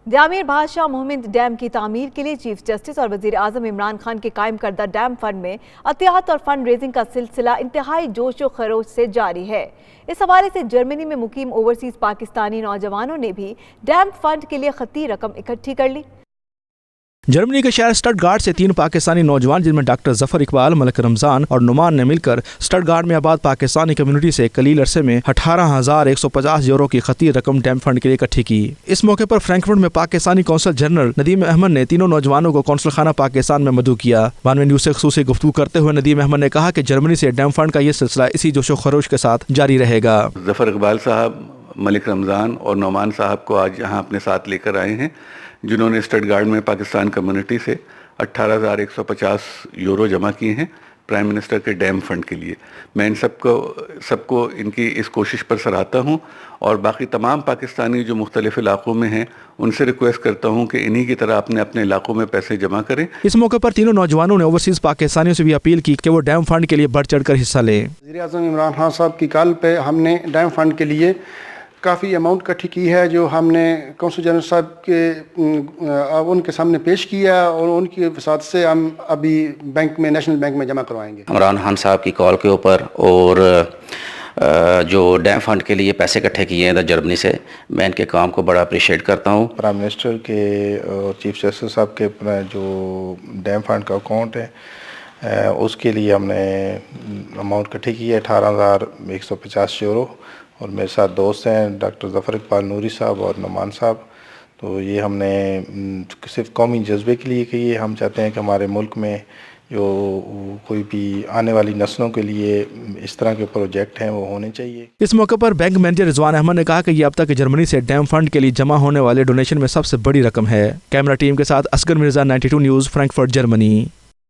जामिर बादशाह मोहम्मद डैम की तामीर के लिए चीफ जस्टिस और वजीर आजम इमरान खान के कायम करदा डैम फंड में अतियात और फंड रेजिंग का सिलसिला इंतहाई जोश व खरोश से जारी है। इस हवाले से जर्मनी में मुकीम ओवरसीज पाकिस्तानी नौजवानों ने भी डैम फंड के लिए खती रकम इकट्ठी कर ली। जर्मनी के शहर स्टटगार्ट से 3 पाकिस्तानी नौजवान जिनमें डॉक्टर जफर इकबाल, मलिक रमजान और नुमान ने मिलकर स्टटगार्ट में आबाद पाकिस्तानी कम्युनिटी से कलील अरसे में 18,150 यूरो की खती रकम डैम फंड के लिए इकट्ठी की। इस मौके पर फ्रैंकफर्ट में पाकिस्तानी कौंसल जनरल नदीम अहमद ने तीनों नौजवानों को कौंसल खाना पाकिस्तान में मदऊ किया। बानवे न्यूज से खसूसी गुफ्तगू करते हुए नदीम अहमद ने कहा कि जर्मनी से डैम फंड का ये सिलसिला इसी जोशो खरोश के साथ जारी रहेगा। जफर इकबाल साहब, मलिक रमज़ान और नुमान साहब को आज यहाँ अपने साथ लेकर आए हैं, जिन्होंने स्टटगार्ट में पाकिस्तान कम्युनिटी से 18,150 यूरो जमा किए हैं प्राइम मिनिस्टर के डैम फंड के लिए। मैं इन सबको इनकी इस कोशिश पर सराहता हूँ और बाकी तमाम पाकिस्तानी जो मुख्तलिफ इलाकों में हैं उनसे रिक्वेस्ट करता हूँ कि इन्हीं की तरह अपने अपने इलाकों में पैसे जमा करें। इस मौके पर तीनों नौजवानों ने ओवरसीज पाकिस्तानियों से भी अपील की कि वो डैम फंड के लिए बढ़ चढ़ कर हिस्सा लें। वज़ीर आज़म इमरान खान साहब की कॉल पे हमने डैम फंड के लिए काफ़ी अमाउंट इकट्ठी की है, जो हमने कौंसल जनरल साहब के उनके सामने पेश किया और उनकी वसात से हम अभी बैंक में, नेशनल बैंक में जमा करवाएंगे। इमरान खान साहब की कॉल के ऊपर और जो डैम फंड के लिए पैसे इकट्ठे किए हैं जर्मनी से, मैं इनके काम को बड़ा अप्रिशिएट करता हूँ। प्राइम मिनिस्टर के और चीफ जस्टिस साहब के जो डैम फंड का अकाउंट है उसके लिए हमने अमाउंट इकट्ठी की है 18,150 यूरो और मेरे साथ दोस्त हैं डॉक्टर जफर इकबाल नूरी साहब और नुमान साहब। तो ये हमने सिर्फ कौमी जज्बे के लिए कि हम चाहते हैं कि हमारे मुल्क में जो कोई भी आने वाली नस्लों के लिए इस तरह के प्रोजेक्ट हैं वो होने चाहिए। इस मौके पर बैंक मैनेजर रिजवान अहमद ने कहा कि ये अब तक जर्मनी से डैम फंड के लिए जमा होने वाले डोनेशन में सबसे बड़ी रकम है। कैमरा टीम के साथ Asghar Mirza, 92 news, Frankfurt, Germany.